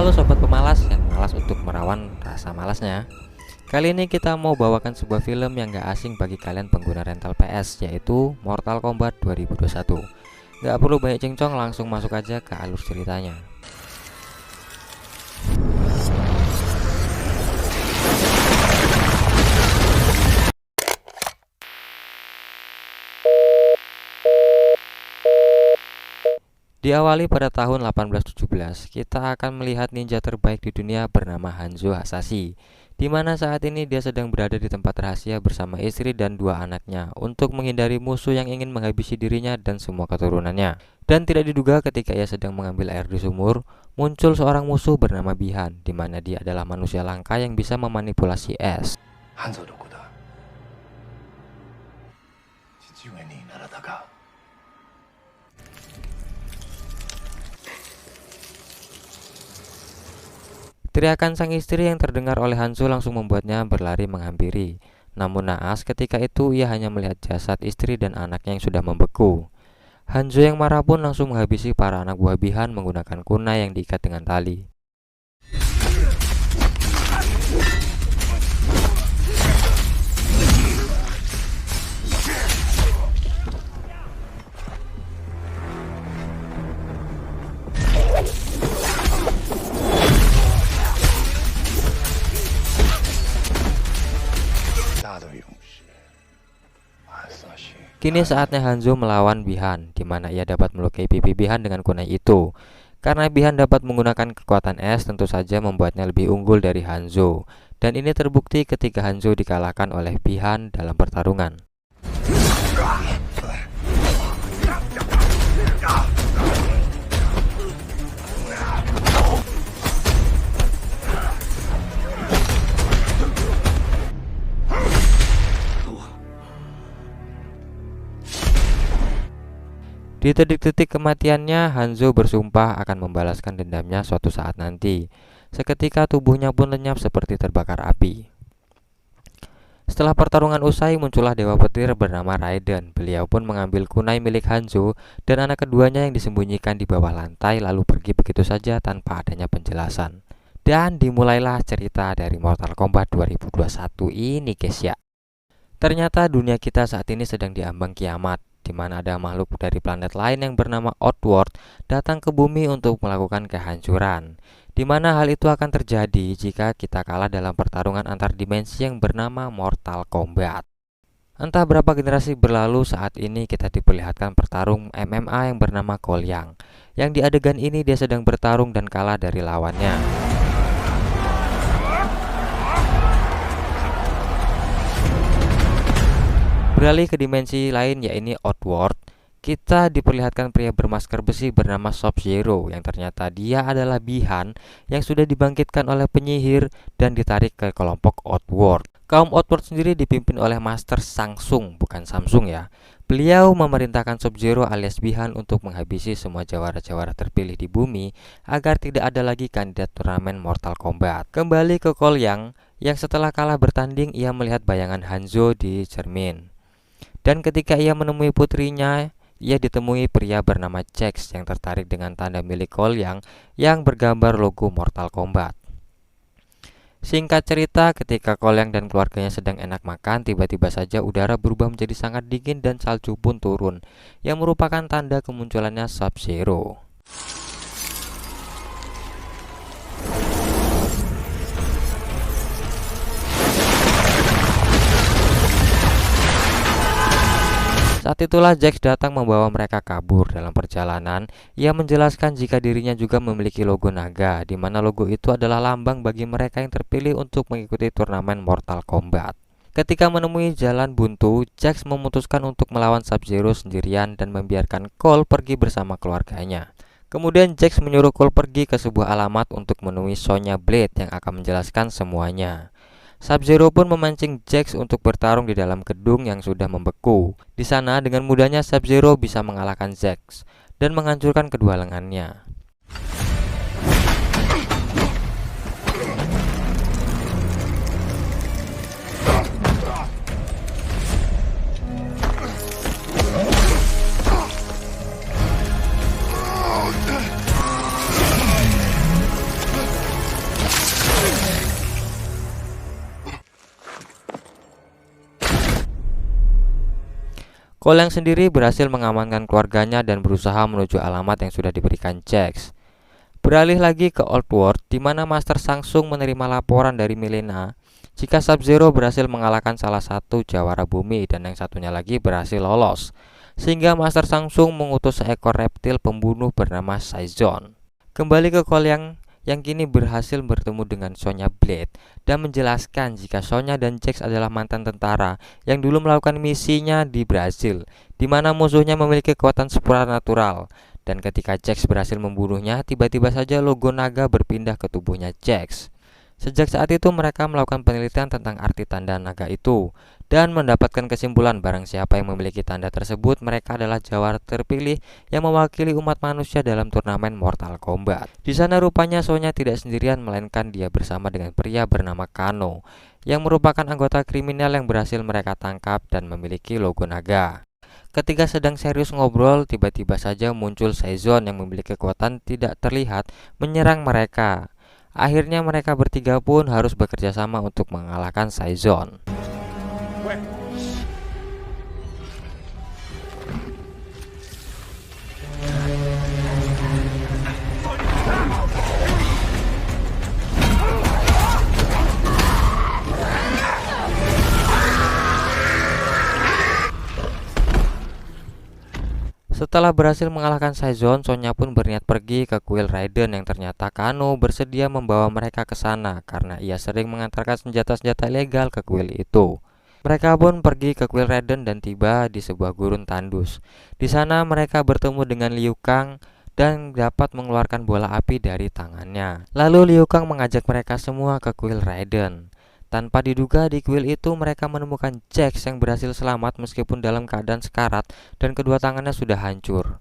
Halo sobat pemalas yang malas untuk merawan rasa malasnya. Kali ini kita mau bawakan sebuah film yang gak asing bagi kalian pengguna rental PS, yaitu Mortal Kombat 2021. Gak perlu banyak cincong, langsung masuk aja ke alur ceritanya. Diawali pada tahun 1817, kita akan melihat ninja terbaik di dunia bernama Hanzo Hasashi, di mana saat ini dia sedang berada di tempat rahasia bersama istri dan dua anaknya untuk menghindari musuh yang ingin menghabisi dirinya dan semua keturunannya. Dan tidak diduga ketika ia sedang mengambil air di sumur, muncul seorang musuh bernama Bihan, di mana dia adalah manusia langka yang bisa memanipulasi es. Hanzoの子だ。父上にならたか。Teriakan sang istri yang terdengar oleh Hanzo langsung membuatnya berlari menghampiri. Namun naas, ketika itu ia hanya melihat jasad istri dan anaknya yang sudah membeku. Hanzo yang marah pun langsung menghabisi para anak buah Bihan menggunakan kunai yang diikat dengan tali. Kini saatnya Hanzo melawan Bihan, di mana ia dapat melukai pipi Bihan dengan kunai itu. Karena Bihan dapat menggunakan kekuatan es, tentu saja membuatnya lebih unggul dari Hanzo. Dan ini terbukti ketika Hanzo dikalahkan oleh Bihan dalam pertarungan. Di detik-detik kematiannya, Hanzo bersumpah akan membalaskan dendamnya suatu saat nanti. Seketika tubuhnya pun lenyap seperti terbakar api. Setelah pertarungan usai, muncullah Dewa Petir bernama Raiden. Beliau pun mengambil kunai milik Hanzo dan anak keduanya yang disembunyikan di bawah lantai, lalu pergi begitu saja tanpa adanya penjelasan. Dan dimulailah cerita dari Mortal Kombat 2021 ini, guys ya. Ternyata dunia kita saat ini sedang diambang kiamat, di mana ada makhluk dari planet lain yang bernama Outworld datang ke bumi untuk melakukan kehancuran. Di mana hal itu akan terjadi jika kita kalah dalam pertarungan antar dimensi yang bernama Mortal Kombat. Entah berapa generasi berlalu, saat ini kita diperlihatkan pertarung MMA yang bernama Kolyang. Yang di adegan ini dia sedang bertarung dan kalah dari lawannya. Beralih ke dimensi lain, yaitu Outworld, kita diperlihatkan pria bermasker besi bernama Sub-Zero yang ternyata dia adalah Bihan yang sudah dibangkitkan oleh penyihir dan ditarik ke kelompok Outworld. Kaum Outworld sendiri dipimpin oleh Master Samsung, bukan Samsung ya. Beliau memerintahkan Sub-Zero alias Bihan untuk menghabisi semua jawara-jawara terpilih di bumi agar tidak ada lagi kandidat turnamen Mortal Kombat. Kembali ke Kolyang yang setelah kalah bertanding, ia melihat bayangan Hanzo di cermin. Dan ketika ia menemui putrinya, ia ditemui pria bernama Jax yang tertarik dengan tanda milik Kolyang yang bergambar logo Mortal Kombat. Singkat cerita, ketika Kolyang dan keluarganya sedang enak makan, tiba-tiba saja udara berubah menjadi sangat dingin dan salju pun turun, yang merupakan tanda kemunculannya Sub-Zero. Saat itulah Jax datang membawa mereka kabur. Dalam perjalanan, ia menjelaskan jika dirinya juga memiliki logo naga, di mana logo itu adalah lambang bagi mereka yang terpilih untuk mengikuti turnamen Mortal Kombat. Ketika menemui jalan buntu, Jax memutuskan untuk melawan Sub-Zero sendirian dan membiarkan Cole pergi bersama keluarganya. Kemudian Jax menyuruh Cole pergi ke sebuah alamat untuk menemui Sonya Blade yang akan menjelaskan semuanya. Sub-Zero pun memancing Jax untuk bertarung di dalam gedung yang sudah membeku. Di sana dengan mudahnya Sub-Zero bisa mengalahkan Jax dan menghancurkan kedua lengannya. Cole yang sendiri berhasil mengamankan keluarganya dan berusaha menuju alamat yang sudah diberikan Jax. Beralih lagi ke Old World, di mana Master Samsung menerima laporan dari Mileena jika Sub-Zero berhasil mengalahkan salah satu jawara bumi dan yang satunya lagi berhasil lolos, sehingga Master Samsung mengutus seekor reptil pembunuh bernama Saizon. Kembali ke Cole yang kini berhasil bertemu dengan Sonya Blade dan menjelaskan jika Sonya dan Jax adalah mantan tentara yang dulu melakukan misinya di Brazil, di mana musuhnya memiliki kekuatan supranatural. Dan ketika Jax berhasil membunuhnya, tiba-tiba saja logo naga berpindah ke tubuhnya Jax. Sejak saat itu mereka melakukan penelitian tentang arti tanda naga itu dan mendapatkan kesimpulan barang siapa yang memiliki tanda tersebut, mereka adalah jawara terpilih yang mewakili umat manusia dalam turnamen Mortal Kombat. Di sana rupanya Sonya tidak sendirian, melainkan dia bersama dengan pria bernama Kano yang merupakan anggota kriminal yang berhasil mereka tangkap dan memiliki logo naga. Ketika sedang serius ngobrol, tiba-tiba saja muncul Saizon yang memiliki kekuatan tidak terlihat menyerang mereka. Akhirnya mereka bertiga pun harus bekerja sama untuk mengalahkan Saizon. Setelah berhasil mengalahkan Saizon, Sonya pun berniat pergi ke kuil Raiden yang ternyata Kano bersedia membawa mereka ke sana karena ia sering mengantarkan senjata-senjata ilegal ke kuil itu. Mereka pun pergi ke kuil Raiden dan tiba di sebuah gurun tandus. Di sana mereka bertemu dengan Liu Kang dan dapat mengeluarkan bola api dari tangannya. Lalu Liu Kang mengajak mereka semua ke kuil Raiden. Tanpa diduga di kuil itu mereka menemukan Jax yang berhasil selamat meskipun dalam keadaan sekarat dan kedua tangannya sudah hancur.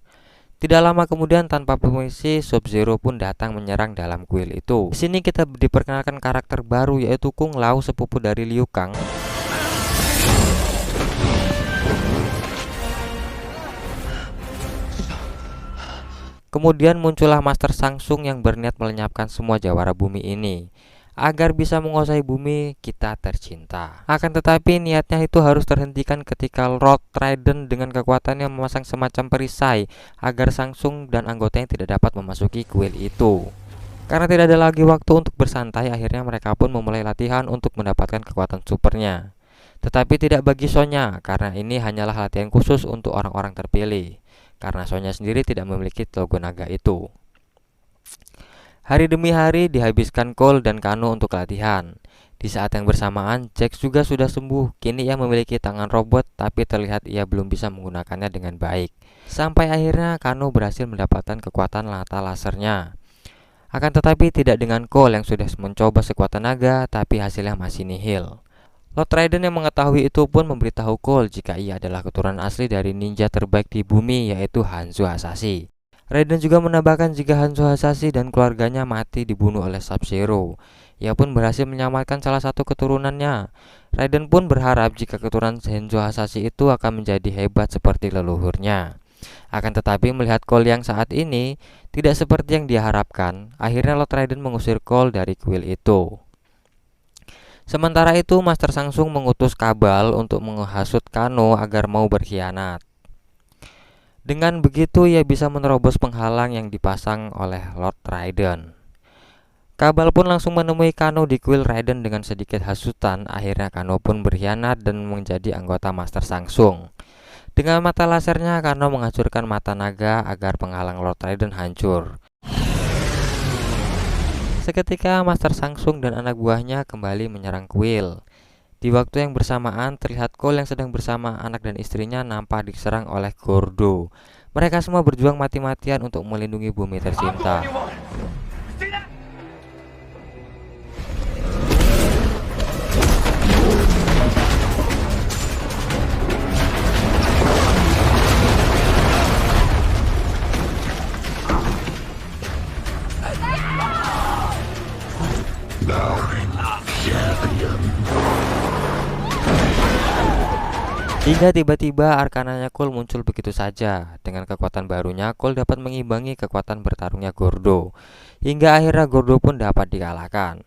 Tidak lama kemudian tanpa permisi Sub-Zero pun datang menyerang dalam kuil itu. Di sini kita diperkenalkan karakter baru yaitu Kung Lao, sepupu dari Liu Kang. Kemudian muncullah Master Samsung yang berniat melenyapkan semua jawara bumi ini agar bisa menguasai bumi kita tercinta. Akan tetapi niatnya itu harus terhentikan ketika Lord Raiden dengan kekuatannya memasang semacam perisai agar Samsung dan anggotanya tidak dapat memasuki kuil itu. Karena tidak ada lagi waktu untuk bersantai, akhirnya mereka pun memulai latihan untuk mendapatkan kekuatan supernya. Tetapi tidak bagi Sonya, karena ini hanyalah latihan khusus untuk orang-orang terpilih. Karena Sonya sendiri tidak memiliki logo naga itu. Hari demi hari dihabiskan Cole dan Kano untuk latihan. Di saat yang bersamaan, Jax juga sudah sembuh. Kini ia memiliki tangan robot, tapi terlihat ia belum bisa menggunakannya dengan baik. Sampai akhirnya Kano berhasil mendapatkan kekuatan mata lasernya. Akan tetapi tidak dengan Cole yang sudah mencoba sekuatan naga, tapi hasilnya masih nihil. Lord Raiden yang mengetahui itu pun memberitahu Cole jika ia adalah keturunan asli dari ninja terbaik di bumi, yaitu Hanzo Hasashi. Raiden juga menambahkan jika Hanzo Hasashi dan keluarganya mati dibunuh oleh Sub-Zero. Ia pun berhasil menyelamatkan salah satu keturunannya. Raiden pun berharap jika keturunan Hanzo Hasashi itu akan menjadi hebat seperti leluhurnya. Akan tetapi melihat Cole yang saat ini tidak seperti yang diharapkan, akhirnya Lord Raiden mengusir Cole dari kuil itu. Sementara itu Master Samsung mengutus Kabal untuk menghasut Kano agar mau berkhianat. Dengan begitu ia bisa menerobos penghalang yang dipasang oleh Lord Raiden. Kabal pun langsung menemui Kano di kuil Raiden dengan sedikit hasutan. Akhirnya Kano pun berkhianat dan menjadi anggota Master Samsung. Dengan mata lasernya Kano menghancurkan mata naga agar penghalang Lord Raiden hancur. Seketika Master Samsung dan anak buahnya kembali menyerang kuil. Di waktu yang bersamaan terlihat Cole yang sedang bersama anak dan istrinya nampak diserang oleh Gordo. Mereka semua berjuang mati-matian untuk melindungi bumi tercinta. Hingga tiba-tiba arkananya Cole muncul begitu saja. Dengan kekuatan barunya, Cole dapat mengimbangi kekuatan bertarungnya Gordo. Hingga akhirnya Gordo pun dapat dikalahkan.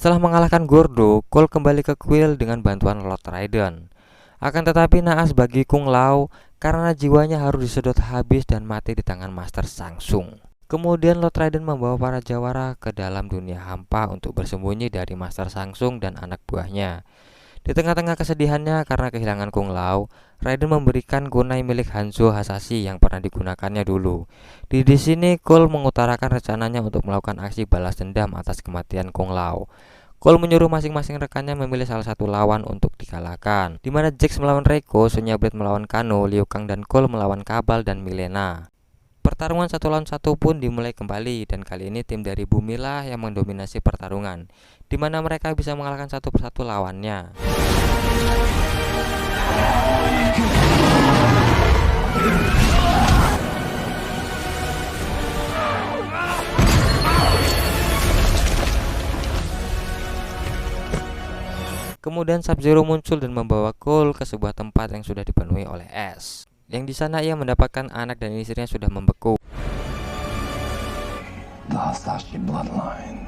Setelah mengalahkan Gordo, Cole kembali ke Quill dengan bantuan Lord Raiden. Akan tetapi naas bagi Kung Lao karena jiwanya harus disedot habis dan mati di tangan Master Shang Kemudian Lord Raiden membawa para jawara ke dalam dunia hampa untuk bersembunyi dari Master Shang dan anak buahnya. Di tengah-tengah kesedihannya karena kehilangan Kung Lao, Raiden memberikan kunai milik Hanzo Hasashi yang pernah digunakannya dulu. Di sini Cole mengutarakan rencananya untuk melakukan aksi balas dendam atas kematian Kung Lao. Cole menyuruh masing-masing rekannya memilih salah satu lawan untuk dikalahkan, di mana Jax melawan Reiko, Sonya Blade melawan Kano, Liu Kang dan Cole melawan Kabal dan Milena. Pertarungan 1 lawan 1 pun dimulai kembali, dan kali ini tim dari Bumilah yang mendominasi pertarungan, di mana mereka bisa mengalahkan satu persatu lawannya. Kemudian Sub-Zero muncul dan membawa Cole ke sebuah tempat yang sudah dipenuhi oleh es. Yang di sana ia mendapatkan anak dan istrinya sudah membeku. The Hasashi bloodline.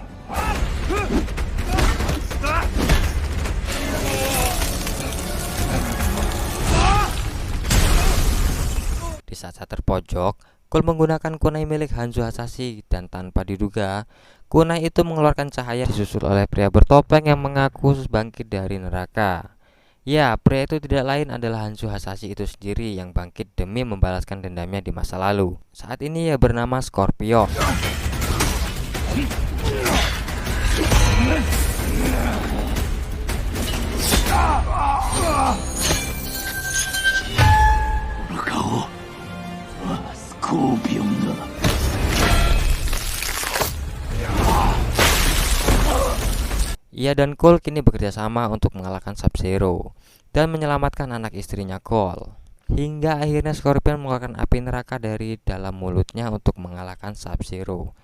Di saat terpojok, Cole menggunakan kunai milik Hanzo Hasashi dan tanpa diduga, kunai itu mengeluarkan cahaya disusul oleh pria bertopeng yang mengaku bangkit dari neraka. Ya, pria itu tidak lain adalah Hanzo Hasashi itu sendiri yang bangkit demi membalaskan dendamnya di masa lalu. Saat ini ia bernama Scorpion. Ia dan Cole kini bekerja sama untuk mengalahkan Sub-Zero dan menyelamatkan anak istrinya Cole. Hingga akhirnya Scorpion mengeluarkan api neraka dari dalam mulutnya untuk mengalahkan Sub-Zero.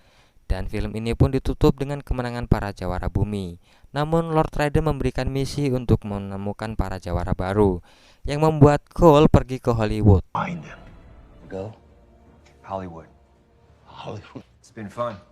Dan film ini pun ditutup dengan kemenangan para jawara bumi. Namun Lord Raiden memberikan misi untuk menemukan para jawara baru, yang membuat Cole pergi ke Hollywood. Find him. Go. Hollywood. Hollywood. It's been fun.